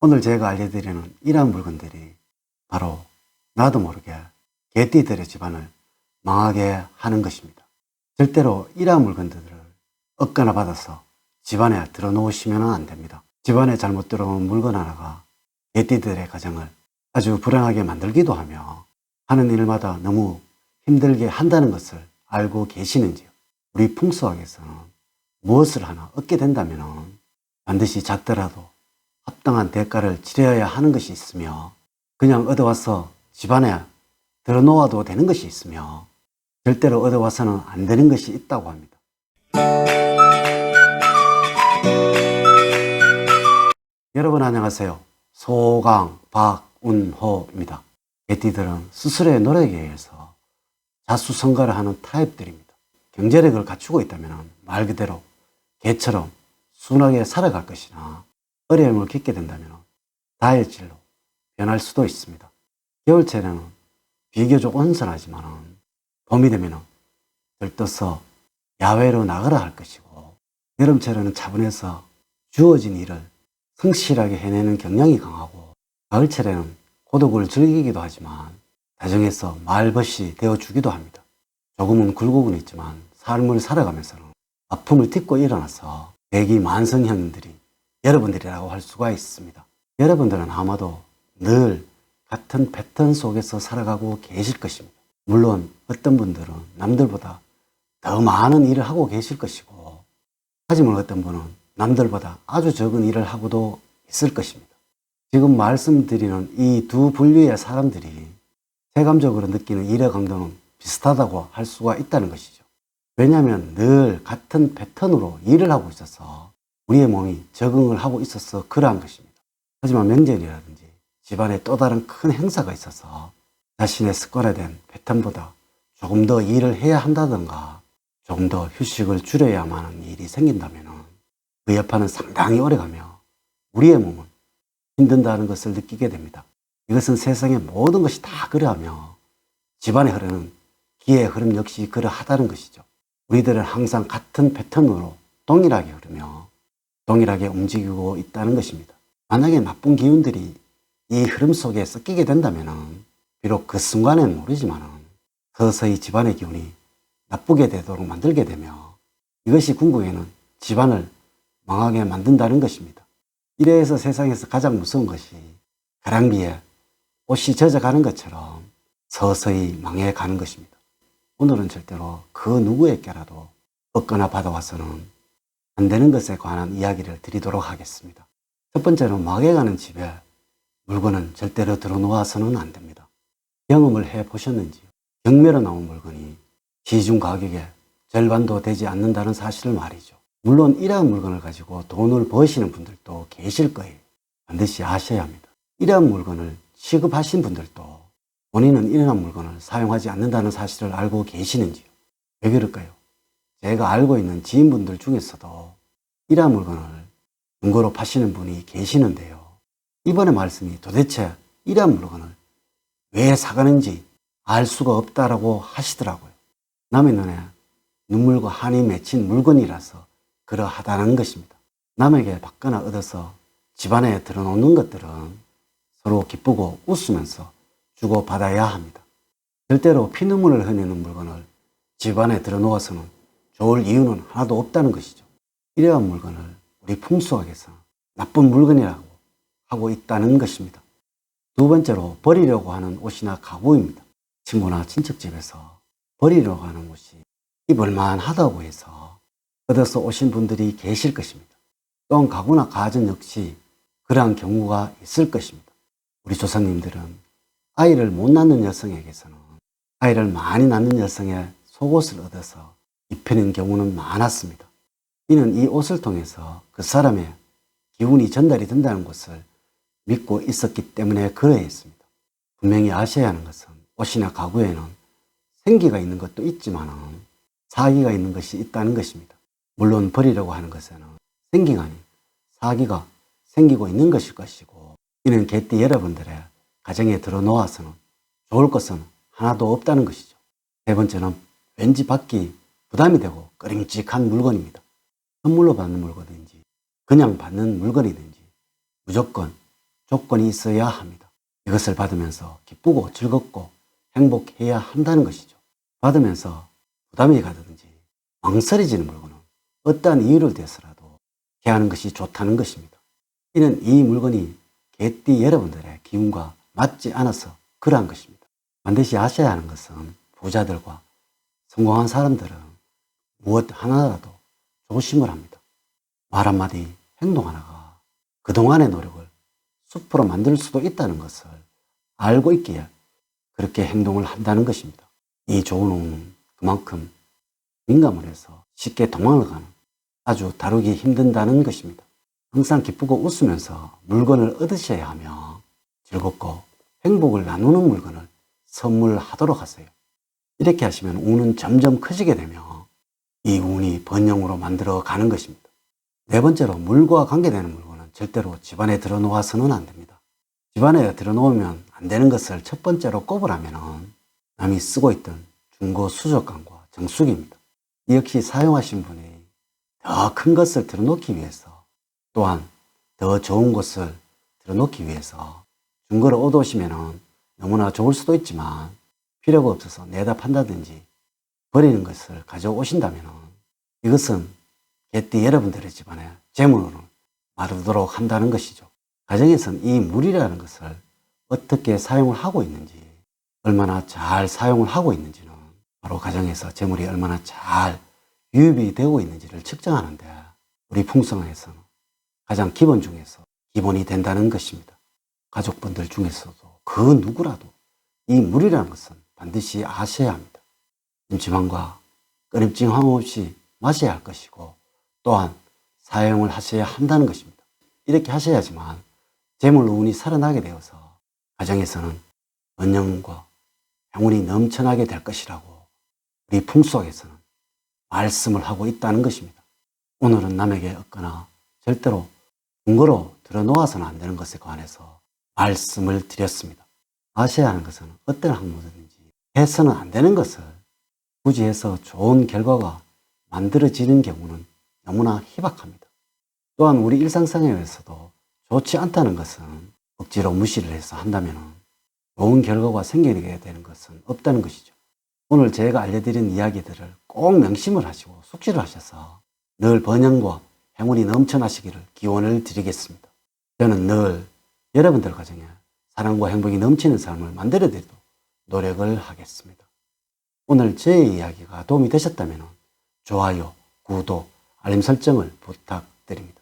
오늘 제가 알려드리는 이러한 물건들이 바로 나도 모르게 개띠들의 집안을 망하게 하는 것입니다. 절대로 이러한 물건들을 얻거나 받아서 집안에 들어놓으시면 안 됩니다. 집안에 잘못 들어온 물건 하나가 개띠들의 가정을 아주 불안하게 만들기도 하며 하는 일마다 너무 힘들게 한다는 것을 알고 계시는지요? 우리 풍수학에서는 무엇을 하나 얻게 된다면 반드시 작더라도 합당한 대가를 치러야 하는 것이 있으며, 그냥 얻어와서 집안에 들어놓아도 되는 것이 있으며, 절대로 얻어와서는 안 되는 것이 있다고 합니다. 여러분 안녕하세요. 소강 박운호입니다. 개띠들은 스스로의 노력에 의해서 자수성가를 하는 타입들입니다. 경제력을 갖추고 있다면 말 그대로 개처럼 순하게 살아갈 것이나, 어려움을 겪게 된다면 다혈질로 변할 수도 있습니다. 겨울철에는 비교적 온선하지만 봄이 되면 들떠서 야외로 나가라 할 것이고, 여름철에는 차분해서 주어진 일을 성실하게 해내는 경향이 강하고, 가을철에는 고독을 즐기기도 하지만 다정해서 말벗이 되어주기도 합니다. 조금은 굴곡은 있지만 삶을 살아가면서는 아픔을 딛고 일어나서 대기만성형들이 여러분들이라고 할 수가 있습니다. 여러분들은 아마도 늘 같은 패턴 속에서 살아가고 계실 것입니다. 물론 어떤 분들은 남들보다 더 많은 일을 하고 계실 것이고, 하지만 어떤 분은 남들보다 아주 적은 일을 하고도 있을 것입니다. 지금 말씀드리는 이 두 분류의 사람들이 체감적으로 느끼는 일의 강도는 비슷하다고 할 수가 있다는 것이죠. 왜냐하면 늘 같은 패턴으로 일을 하고 있어서 우리의 몸이 적응을 하고 있어서 그러한 것입니다. 하지만 명절이라든지 집안에 또 다른 큰 행사가 있어서 자신의 습관화된 패턴보다 조금 더 일을 해야 한다든가 조금 더 휴식을 줄여야만 하는 일이 생긴다면 그 여파는 상당히 오래가며 우리의 몸은 힘든다는 것을 느끼게 됩니다. 이것은 세상의 모든 것이 다 그러하며 집안에 흐르는 기의 흐름 역시 그러하다는 것이죠. 우리들은 항상 같은 패턴으로 동일하게 흐르며 동일하게 움직이고 있다는 것입니다. 만약에 나쁜 기운들이 이 흐름 속에 섞이게 된다면 비록 그 순간에는 모르지만 서서히 집안의 기운이 나쁘게 되도록 만들게 되며, 이것이 궁극에는 집안을 망하게 만든다는 것입니다. 이래서 세상에서 가장 무서운 것이 가랑비에 옷이 젖어가는 것처럼 서서히 망해가는 것입니다. 오늘은 절대로 그 누구에게라도 얻거나 받아와서는 안 되는 것에 관한 이야기를 드리도록 하겠습니다. 첫 번째로, 망해가는 집에 물건은 절대로 들어놓아서는 안 됩니다. 경험을 해보셨는지요? 경매로 나온 물건이 시중 가격의 절반도 되지 않는다는 사실을 말이죠. 물론 이러한 물건을 가지고 돈을 버시는 분들도 계실 거예요. 반드시 아셔야 합니다. 이러한 물건을 취급하신 분들도 본인은 이러한 물건을 사용하지 않는다는 사실을 알고 계시는지요? 왜 그럴까요? 제가 알고 있는 지인분들 중에서도 이러한 물건을 중고로 파시는 분이 계시는데요. 이번에 말씀이 도대체 이러한 물건을 왜 사가는지 알 수가 없다라고 하시더라고요. 남의 눈에 눈물과 한이 맺힌 물건이라서 그러하다는 것입니다. 남에게 받거나 얻어서 집안에 들어놓는 것들은 서로 기쁘고 웃으면서 주고받아야 합니다. 절대로 피눈물을 흘리는 물건을 집안에 들어놓아서는 좋을 이유는 하나도 없다는 것이죠. 이러한 물건을 우리 풍수학에서 나쁜 물건이라고 하고 있다는 것입니다. 두 번째로, 버리려고 하는 옷이나 가구입니다. 친구나 친척 집에서 버리려고 하는 옷이 입을만 하다고 해서 얻어서 오신 분들이 계실 것입니다. 또한 가구나 가전 역시 그러한 경우가 있을 것입니다. 우리 조상님들은 아이를 못 낳는 여성에게서는 아이를 많이 낳는 여성의 속옷을 얻어서 입히는 경우는 많았습니다. 이는 이 옷을 통해서 그 사람의 기운이 전달이 된다는 것을 믿고 있었기 때문에 그러했습니다. 분명히 아셔야 하는 것은 옷이나 가구에는 생기가 있는 것도 있지만 사기가 있는 것이 있다는 것입니다. 물론 버리려고 하는 것에는 생기가 아닌 사기가 생기고 있는 것일 것이고, 이는 개띠 여러분들의 가정에 들어놓아서는 좋을 것은 하나도 없다는 것이죠. 세 번째는 왠지 받기 부담이 되고 꺼림칙한 물건입니다. 선물로 받는 물건인지 그냥 받는 물건이든지 무조건 조건이 있어야 합니다. 이것을 받으면서 기쁘고 즐겁고 행복해야 한다는 것이죠. 받으면서 부담이 가든지 망설여지는 물건은 어떠한 이유를 대해서라도 피하는 것이 좋다는 것입니다. 이는 이 물건이 개띠 여러분들의 기운과 맞지 않아서 그러한 것입니다. 반드시 아셔야 하는 것은 부자들과 성공한 사람들은 무엇 하나라도 조심을 합니다. 말 한마디, 행동 하나가 그동안의 노력을 숲으로 만들 수도 있다는 것을 알고 있기에 그렇게 행동을 한다는 것입니다. 이 좋은 운은 그만큼 민감을 해서 쉽게 도망을 가는 아주 다루기 힘든다는 것입니다. 항상 기쁘고 웃으면서 물건을 얻으셔야 하며 즐겁고 행복을 나누는 물건을 선물하도록 하세요. 이렇게 하시면 운은 점점 커지게 되며 이 운이 번영으로 만들어 가는 것입니다. 네 번째로, 물과 관계되는 물건은 절대로 집안에 들어놓아서는 안 됩니다. 집안에 들어놓으면 안 되는 것을 첫 번째로 꼽으라면 남이 쓰고 있던 중고 수족관과 정수기입니다. 이 역시 사용하신 분이 더 큰 것을 들어놓기 위해서, 또한 더 좋은 것을 들어놓기 위해서 중고를 얻어오시면 너무나 좋을 수도 있지만 필요가 없어서 내다 판다든지 버리는 것을 가져오신다면 이것은 개띠 여러분들의 집안에 재물로 마르도록 한다는 것이죠. 가정에서는 이 물이라는 것을 어떻게 사용을 하고 있는지, 얼마나 잘 사용을 하고 있는지는 바로 가정에서 재물이 얼마나 잘 유입이 되고 있는지를 측정하는데 우리 풍성에서는 가장 기본 중에서 기본이 된다는 것입니다. 가족분들 중에서도 그 누구라도 이 물이라는 것은 반드시 아셔야 합니다. 심심함과 끊임짐 없이 마셔야 할 것이고 또한 사용을 하셔야 한다는 것입니다. 이렇게 하셔야지만 재물 운이 살아나게 되어서 가정에서는 번영과 행운이 넘쳐나게 될 것이라고 우리 풍속에서는 말씀을 하고 있다는 것입니다. 오늘은 남에게 얻거나 절대로 중고로 들어놓아서는 안 되는 것에 관해서 말씀을 드렸습니다. 아셔야 하는 것은 어떤 항목이든지 해서는 안 되는 것을 굳이 해서 좋은 결과가 만들어지는 경우는 너무나 희박합니다. 또한 우리 일상생활에서도 좋지 않다는 것은 억지로 무시를 해서 한다면 좋은 결과가 생기게 되는 것은 없다는 것이죠. 오늘 제가 알려드린 이야기들을 꼭 명심을 하시고 숙지를 하셔서 늘 번영과 행운이 넘쳐나시기를 기원을 드리겠습니다. 저는 늘 여러분들 가정에 사랑과 행복이 넘치는 삶을 만들어드리도록 노력을 하겠습니다. 오늘 제 이야기가 도움이 되셨다면 좋아요, 구독, 알림 설정을 부탁드립니다.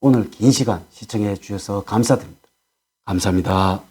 오늘 긴 시간 시청해 주셔서 감사드립니다. 감사합니다.